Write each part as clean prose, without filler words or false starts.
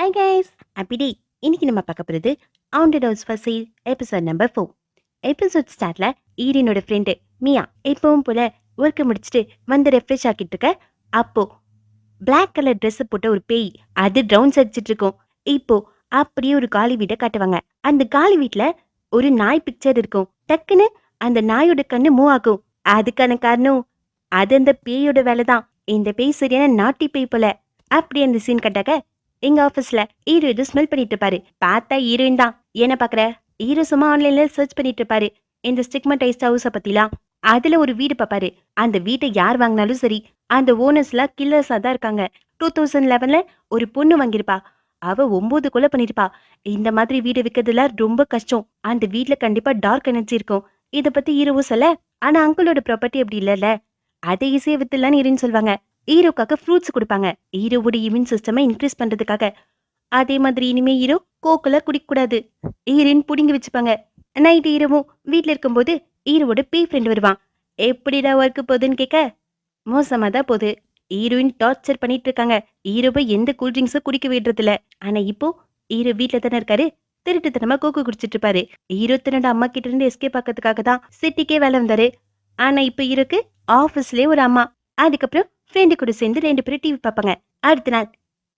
Hi guys, அப்படி இன்னைக்கு நம்ம பார்க்க போகிறது haunted house for sale episode number 4. Episode ஸ்டார்ட்ல ஈரினோட ஃப்ரெண்டு மியா எப்பவும் போல ஒர்க்கை முடிச்சுட்டு வந்து ரெஃப்ரெஷ் ஆக்கிட்டு இருக்க. அப்போ பிளாக் கலர் ட்ரெஸ் போட்ட ஒரு பேய் அது ரவுண்ட்ஸ் அடிச்சிட்டு இருக்கும். இப்போ அப்படியே ஒரு காலி வீட்டை காட்டுவாங்க. அந்த காலி வீட்டுல ஒரு நாய் பிக்சர் இருக்கும். டக்குன்னு அந்த நாயோட கண்ணு மூவ் ஆகும். அதுக்கான காரணம் அது அந்த பேயோட வேலை தான். இந்த பேய் சரியான நாட்டி பேய் போல. அப்படி அந்த சீன் கட்டாக்க எங்க ஆபீஸ்ல ஹீரோ இது ஸ்மெல் பண்ணிட்டு இருப்பாரு. பார்த்தா ஹீரோயின் தான். என்ன பாக்குற? ஹீரோ சும்மா ஆன்லைன்ல சர்ச் பண்ணிட்டு இருப்பாரு இந்த ஸ்டிக்மடைஸ்ட் ஹவுஸ பத்திலாம். அதுல ஒரு வீடு பாப்பாரு. அந்த வீட்டை யார் வாங்கினாலும் சரி அந்த ஓனர்ஸ்லாம் கில்லர்ஸா தான் இருக்காங்க. 2011ல ஒரு பொண்ணு வாங்கியிருப்பா. அவ 9 கொலை பண்ணிருப்பா. இந்த மாதிரி வீடு விற்கிறதுல ரொம்ப கஷ்டம். அந்த வீட்டுல கண்டிப்பா டார்க் எனர்ஜி இருக்கும். இத பத்தி ஹீரோவும் சொல்ல, ஆனா அங்கிளோட ப்ராப்பர்ட்டி அப்படி இல்லல்ல, அதை ஈஸியா வித்துலான்னு ஹீரோன்னு சொல்லுவாங்க. ஹீரோக்காக ஃப்ரூட்ஸ் கொடுப்பாங்க ஹீரோவோட இம்யூன் சிஸ்டமை இன்க்ரீஸ் பண்றதுக்காக. அதே மாதிரி இனிமே ஹீரோ கோக்கெல்லாம் குடிக்க கூடாது ஹீரோயின் புடிங்கி வச்சுப்பாங்க. நைட் ஹீரோவும் வீட்டுல இருக்கும்போது ஹீரோவோட பேய் ஃப்ரெண்ட் வருவான். எப்படிடா ஒர்க்கு போகுதுன்னு கேட்க, மோசமா தான் போகுது. ஹீரோயின் டார்ச்சர் பண்ணிட்டு இருக்காங்க. ஹீரோவை எந்த கூல்ட்ரிங்க்ஸும் குடிக்க விடுறது இல்ல. ஆனா இப்போ ஹீரோ வீட்டுல தானே இருக்காரு. திருட்டுத்தனமா கோக்கு குடிச்சிட்டு இருப்பாரு. ஹீரோ தன்னோட அம்மா கிட்ட இருந்து எஸ்கேப் ஆக்கிறதுக்காக தான் சிட்டிக்கே வேலை வந்தாரு. ஆனா இப்ப ஹீரோக்கு ஆபீஸ்லயே ஒரு அம்மா. அதுக்கப்புறம் ஃப்ரெண்டு கூட சேர்ந்து 2 பேரும் டிவி பார்ப்பாங்க. அடுத்த நாள்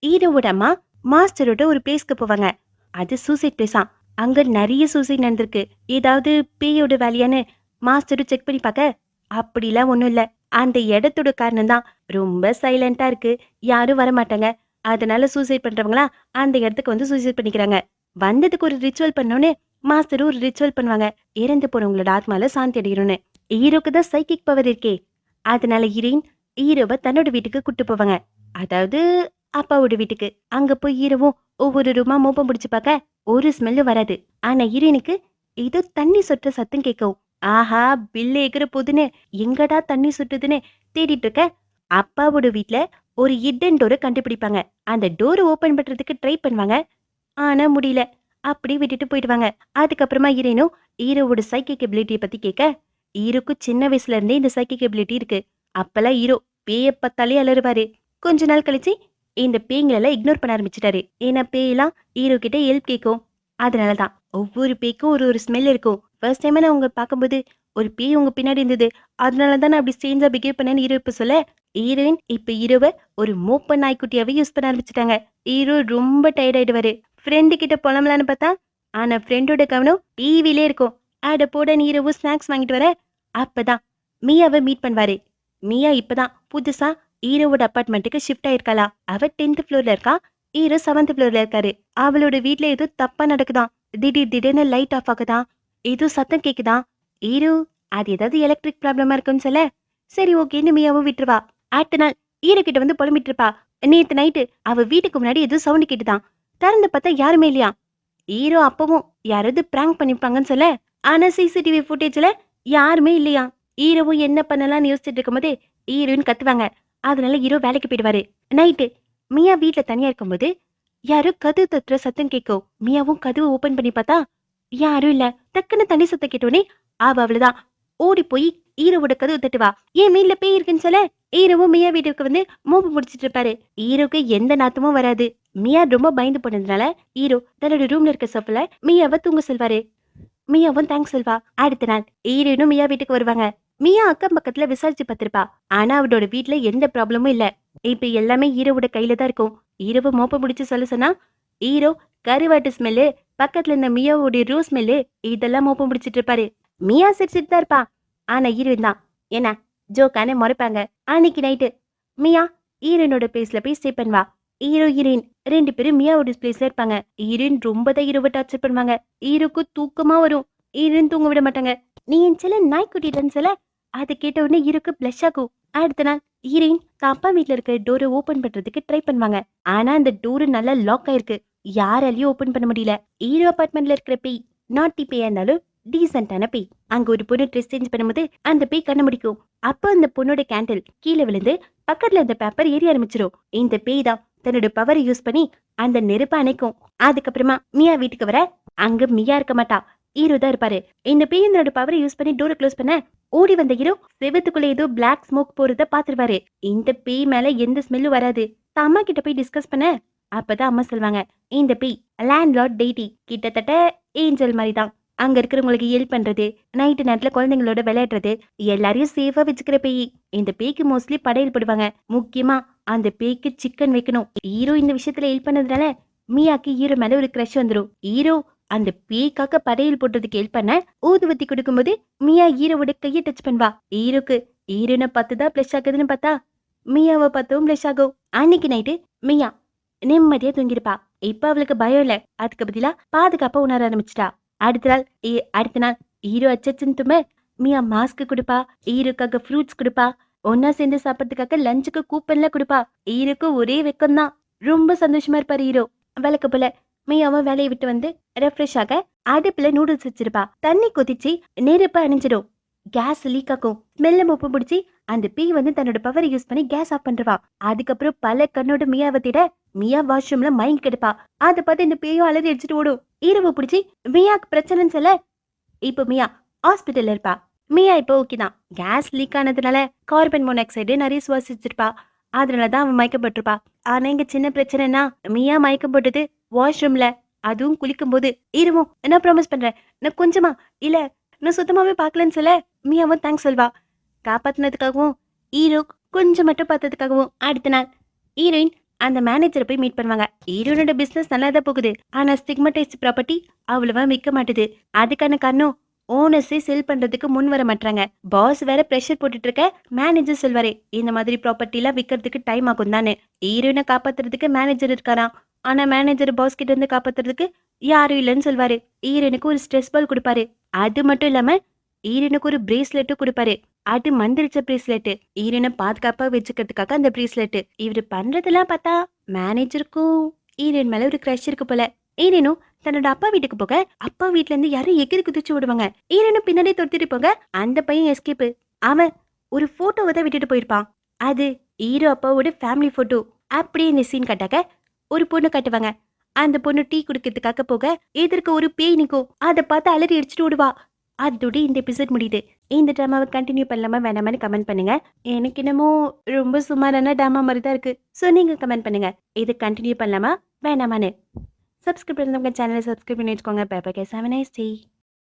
ஹீரோவோட அம்மா மாஸ்டரோட ஒரு பிளேஸ்க்கு போவாங்க. அது சூசைட் பிளேஸா. அங்க நிறைய சூசைட் நடந்திருக்கு. ஏதாவது பேயோட வேலையான்னு மாஸ்டரும் செக் பண்ணி பார்க்க, அப்படிலாம் ஒண்ணும் இல்ல. அந்த இடத்தோட காரணம் தான் ரொம்ப சைலண்டா இருக்கு. யாரும் வர மாட்டாங்க. அதனால சூசைட் பண்றவங்களா அந்த இடத்துக்கு வந்து சூசைட் பண்ணிக்கிறாங்க. வந்ததுக்கு ஒரு ரிச்சுவல் பண்ணோன்னு மாஸ்டரும் ஒரு ரிச்சுவல் பண்ணுவாங்க. இறந்து போனவங்களோட ஆத்மால சாந்தி அடையணும்னு. ஹீரோக்கு தான் சைக்கிக் பவர் இருக்கே. அதனால ஹீரோவை தன்னோட வீட்டுக்கு கூட்டு போவாங்க. அதாவது அப்பாவோட வீட்டுக்கு. அங்க போய் ஹீரோவும் ஒவ்வொரு ரூமா மோப்பம் பிடிச்சு பார்க்க ஒரு ஸ்மெல்லு வராது. ஆனா ஹீரோயினுக்கு ஏதோ தண்ணி சொட்டுற சத்தம் கேட்கும். ஆஹா, பில்லு எகிற போதுன்னு எங்கடா தண்ணி சுட்டுதுன்னு தேடிட்டு இருக்க. அப்பாவோட வீட்டுல ஒரு ஹிடன் டோரை கண்டுபிடிப்பாங்க. அந்த டோரை ஓபன் பண்றதுக்கு ட்ரை பண்ணுவாங்க. ஆனா முடியல. அப்படி விட்டுட்டு போயிடுவாங்க. அதுக்கப்புறமா ஹீரோயினும் ஹீரோவோட சைக்கிக் எபிலிட்டியை பத்தி கேட்க, ஹீரோக்கு சின்ன வயசுல இருந்தே இந்த சைக்கிக் எபிலிட்டி இருக்கு. அப்பெல்லாம் ஹீரோ பேய பார்த்தாலே அலறுவாரு. கொஞ்ச நாள் கழிச்சு இந்த பேய்களெல்லாம் இக்னோர் பண்ண ஆரம்பிச்சிட்டாரு. ஏன்னா பேயெல்லாம் ஹீரோ கிட்ட ஹெல்ப் கேட்கும். அதனாலதான் ஒவ்வொரு பேய்க்கும் ஒரு ஒரு ஸ்மெல் இருக்கும். ஃபர்ஸ்ட் டைம் நான் உங்க பார்க்கும்போது ஒரு பேய் உங்க பின்னாடி இருந்தது. அதனாலதான் நான் அப்படி ஸ்ட்ரேஞ்சா பிஹேவ் பண்ணேன்னு ஹீரோ இப்ப சொல்ல, ஹீரோயின் இப்ப ஹீரோவை ஒரு மோப்ப நாய்க்குட்டியாவே யூஸ் பண்ண ஆரம்பிச்சிட்டாங்க. ஹீரோ ரொம்ப டயர்ட் ஆயிடுவாரு. ஃப்ரெண்டு கிட்ட புலம்பலான்னு பார்த்தா, ஆனா ஃப்ரெண்டோட கவனம் டிவிலே இருக்கும். ஆட போட ஹீரோவும் ஸ்நாக்ஸ் வாங்கிட்டு வர, அப்பதான் மியாவை மீட் பண்ணுவாரு. மியா இப்பதான் புதுசா ஹீரோவோட அபார்ட்மெண்ட்டுக்கு ஷிஃப்ட் ஆயிருக்காளா. அவ 10th ஃப்ளோர்ல இருக்கா. ஹீரோ 7th ஃப்ளோர்ல இருக்காரு. அவளோட வீட்ல ஏதோ தப்பா நடக்குதான். திடீர்னு லைட் ஆஃப் ஆகுதான். ஏதோ சத்தம் கேக்குதான். ஹீரோ அது ஏதாவது எலக்ட்ரிக் ப்ராப்ளமா இருக்குன்னு சொல்ல, சரி ஓகேன்னு மியாவும் விட்டுருவா. அடுத்த நாள் ஹீரோ கிட்ட வந்து புலம்பிட்டு இருப்பா. நேத்து நைட்டு அவ வீட்டுக்கு முன்னாடி ஏதோ சவுண்ட் கேட்டுதான். திறந்து பார்த்தா யாருமே இல்லையா. ஹீரோ அப்பவும் யாராவது பிராங்க் பண்ணிருப்பாங்கன்னு சொல்ல, ஆனா சிசிடிவி ஃபுட்டேஜ்ல யாருமே இல்லையா. ஹீரோவும் என்ன பண்ணலாம்னு யோசிச்சுட்டு இருக்கும்போது ஹீரோயின் கத்துவாங்க. அதனால ஹீரோ வேலைக்கு போயிடுவாரு. நைட்டு மியா வீட்டுல தனியா இருக்கும்போது யாரோ கதவு தட்டுற சத்தம் கேட்கும். மியாவும் கதவு ஓபன் பண்ணி பார்த்தா யாரும் இல்ல. டக்குன்னு தண்ணி சத்தம் கேட்டோடனே அவ்வளவுதான் ஓடி போய் ஹீரோவோட கதவு தட்டுவா. ஏன் மீன்ல பேய் இருக்குன்னு சொல்ல, ஹீரோவும் மியா வீட்டுக்கு வந்து மோப்பு முடிச்சிட்டு இருப்பாரு. ஹீரோக்கு எந்த நாத்தமும் வராது. மியா ரொம்ப பயந்து போனதுனால ஹீரோ தன்னோட ரூம்ல இருக்க சோஃபால மியாவை தூங்க சொல்வாரு. மியாவும் தேங்க்ஸ் சொல்வா. அடுத்த நாள் ஹீரோயினும் மியா வீட்டுக்கு வருவாங்க. மியா அக்கம் பக்கத்துல விசாரிச்சு பார்த்திருப்பா. ஆனா அவளோட வீட்டுல எந்த ப்ராப்ளமும் இல்ல. இப்ப எல்லாமே ஹீரோவோட கையில தான் இருக்கும். ஹீரோவை மோப்ப முடிச்சு சொல்ல சொன்னா, ஹீரோ கருவாட்டு ஸ்மெல்லு, பக்கத்துல இருந்த மியாவோட ரூ ஸ்மெல்லு, இதெல்லாம் மோப்பம் முடிச்சிட்டு இருப்பாரு. மியா சிரிச்சிட்டு தான் இருப்பா. ஆனா ஹீரோயின் தான் என்ன ஜோக்கான முறைப்பாங்க. அன்னைக்கு நைட்டு மியா ஹீரோயினோட பிளேஸ்ல போய் ஸ்டே பண்ணுவா. ஹீரோயின் 2 பேரும் மியாவோட பிளேஸ்ல இருப்பாங்க. ஹீரோயின் ரொம்ப தான் ஹீரோவை டார்ச்சர் பண்ணுவாங்க. ஹீரோக்கு தூக்கமா வரும். ஹீரோயின் தூங்க விட மாட்டாங்க. நீ என் செல்ல நாய்க்குட்டின்னு சொல்ல, அதை கேட்ட உடனே ஹீரோக்கு பிளஷ் ஆகும். அடுத்த நாள் ஹீரோயின் தான் அப்பா வீட்டுல இருக்க டோரை ஓபன் பண்றதுக்கு ட்ரை பண்ணுவாங்க. ஆனா அந்த டோரு நல்லா லாக் ஆயிருக்கு. யாராலையும் ஓபன் பண்ண முடியல. ஹீரோ அபார்ட்மெண்ட்ல இருக்கிற பேய் நாட்டி பேயா இருந்தாலும் டீசென்டான பேய். அங்க ஒரு பொண்ணு ட்ரெஸ் சேஞ்ச் பண்ணும்போது அந்த பேய் கண்ண முடிக்கும். அப்ப அந்த பொண்ணோட கேண்டில் கீழே விழுந்து பக்கத்துல இருந்த பேப்பர் ஏறி ஆரம்பிச்சிடும். இந்த பேய் தான் தன்னோட பவரை யூஸ் பண்ணி அந்த நெருப்பை அணைக்கும். அதுக்கப்புறமா மியா வீட்டுக்கு வர, அங்க மியா இருக்க மாட்டா. ஹீரோ தான் இருப்பாரு. இந்த பேய் தன்னோட பவரை யூஸ் பண்ணி டோரை க்ளோஸ் பண்ண, ஓடி வந்த ஹீரோ செவத்துக்குள்ள ஏதோ பிளாக் ஸ்மோக் போறத பாத்துருவாரு. இந்த பேய் மேல எந்த ஸ்மெல்லும் வராது. தான் அம்மா கிட்ட போய் டிஸ்கஸ் பண்ண, அப்பதான் அம்மா சொல்லுவாங்க, இந்த பேய் லேண்ட்லார்ட் டெய்டி கிட்டத்தட்ட ஏஞ்சல் மாதிரி தான். அங்க இருக்கிறவங்களுக்கு ஹெல்ப் பண்றது, நைட்டு நேரத்துல குழந்தைங்களோட விளையாடுறது, எல்லாரையும் சேஃபா வச்சுக்கிற பேய். இந்த பேய்க்கு மோஸ்ட்லி படையல் போடுவாங்க. முக்கியமா அந்த பேய்க்கு சிக்கன் வைக்கணும். ஹீரோ இந்த விஷயத்துல ஹெல்ப் பண்ணதுனால மியாக்கு ஹீரோ மேல ஒரு கிரஷ் வந்துரும். ஹீரோ அந்த பேய்க்காக படையல் போட்டதுக்கு ஹெல்ப் பண்ண ஊதுவத்தி கொடுக்கும்போது மியா ஹீரோவோட கையை டச் பண்ணுவா. ஹீரோக்கு ஹீரோனை பார்த்துதான் பிளஷ் ஆகுதுன்னு பார்த்தா மியாவை பார்த்தவும் பிளஷ் ஆகும். அன்னைக்கு நைட்டு மியா நிம்மதியா தூங்கிருப்பா. இப்ப அவளுக்கு பயம் இல்ல. அதுக்கு பதிலா பாதுகாப்பா உணர ஆரம்பிச்சிட்டா. அடுத்த நாள் ஹீரோ அச்சச்சுன்னு தும்ப மியா மாஸ்க் கொடுப்பா. ஹீரோக்காக ஃப்ரூட்ஸ் கொடுப்பா. ஒன்னா சேர்ந்து சாப்பிட்றதுக்காக லஞ்சுக்கு கூப்பன்ல கொடுப்பா. ஹீரோக்கு ஒரே வெக்கம் தான். ரொம்ப சந்தோஷமா இருப்பாரு ஹீரோ. வழக்கு போல மியாவும் வேலையை விட்டு வந்து ரெஃப்ரெஷ் ஆக அடுப்புல நூடுல்ஸ் வச்சிருப்பா. தண்ணி கொதிச்சு நெருப்பு அணிஞ்சிடும். கேஸ் லீக் ஆகும். ஸ்மெல்ல மொப்பு பிடிச்சி அந்த பேய் வந்து தன்னோட பவர் யூஸ் பண்ணி கேஸ் ஆஃப் பண்றவா. அதுக்கப்புறம் பல கண்ணோட மியாவை திட மியா வாஷ்ரூம்ல மயங்கி கிடப்பா. அதை பார்த்து இந்த பேயும் அலறி அடிச்சுட்டு ஓடும். இரவு பிடிச்சி மியாக்கு பிரச்சனைன்னு சொல்ல இப்போ மியா ஹாஸ்பிட்டல்ல இருப்பா. மியா இப்போ ஓகே தான். கேஸ் லீக் ஆனதுனால கார்பன் மோனாக்சைடு நிறைய சுவாசிச்சிருப்பா. அதனாலதான் அவன் மயக்கப்பட்டிருப்பா. ஆனா இங்க சின்ன பிரச்சனைனா மியா மயக்கம் போட்டது வாஷ்ரூம்ல. அதுவும் குளிக்கும் போது. இருவும் நான் ப்ராமிஸ் பண்றேன், நான் கொஞ்சமா இல்ல நான் சுத்தமாவே பார்க்கலன்னு சொல்ல மியாவும் தேங்க்ஸ் சொல்வா. காப்பாத்தினதுக்காகவும் ஹீரோ கொஞ்சம் மட்டும் பார்த்ததுக்காகவும். அடுத்த நாள் ஹீரோயின் அந்த மேனேஜரை போய் மீட் பண்ணுவாங்க. ஹீரோனோட பிசினஸ் நல்லா தான் போகுது. ஆனா ஸ்டிக்மடைஸ்ட் ப்ராப்பர்ட்டி அவ்வளவா விற்க மாட்டுது. அதுக்கான காரணம் ஓனர்ஸே செல் பண்றதுக்கு முன் வர மாட்டாங்க. பாஸ் வேற பிரஷர் போட்டுட்டு இருக்க. மேனேஜர் சொல்வாரு, இந்த மாதிரி ப்ராப்பர்ட்டி எல்லாம் விற்கிறதுக்கு டைம் ஆகும் தானே. ஹீரோயினை காப்பாத்துறதுக்கு மேனேஜர் இருக்காராம். ஆனா மேனேஜர் பாஸ் கிட்ட இருந்து காப்பாத்துறதுக்கு யாரும் இல்லைன்னு சொல்வாரு. ஹீரோனுக்கு ஒரு ஸ்ட்ரெஸ் பால் கொடுப்பாரு. அது மட்டும் இல்லாம ஹீரோனுக்கு ஒரு பிரேஸ்லெட்டும் கொடுப்பாரு. அது மந்திரிச்ச பிரேஸ்லெட். ஹீரோனை பாதுகாப்பா வச்சுக்கிறதுக்காக அந்த பிரேஸ்லெட். இவரு பண்றதெல்லாம் பார்த்தா மேனேஜருக்கும் ஹீரோயின் மேல ஒரு கிரஷ் இருக்கு போல. ஹீரோனும் தன்னோட அப்பா வீட்டுக்கு போக அப்பா வீட்ல இருந்து யாரும் எகிரி குதிச்சு விடுவாங்க. ஹீரோனும் பின்னாடி தொடுத்துட்டு போக அந்த பையன் எஸ்கேப். அவன் ஒரு போட்டோவை தான் விட்டுட்டு போயிருப்பான். அது ஹீரோ அப்பாவோட ஃபேமிலி போட்டோ. அப்படியே இந்த சீன் கட்டாக்க ஒரு பொண்ணு காட்டுவாங்க. அந்த பொண்ணு டீ குடிக்கிறதுக்காக போக எதிர்க்க ஒரு பேய் நிற்கும். அதை பார்த்து அலறி அடிச்சுட்டு விடுவா. அதோட இந்த எபிசோட் முடியுது. இந்த ட்ராமாவை கண்டினியூ பண்ணலாமா வேணாமான்னு கமெண்ட் பண்ணுங்க. எனக்கு என்னமோ ரொம்ப சுமாரான ட்ராமா மாதிரி தான் இருக்கு. ஸோ நீங்க கமெண்ட் பண்ணுங்க, இது கண்டினியூ பண்ணலாமா வேணாமான்னு. சப்ஸ்கிரைப் பண்ணுங்க, சேனலை சப்ஸ்கிரைப் பண்ணி வச்சுக்கோங்க. Bye bye, have a nice day.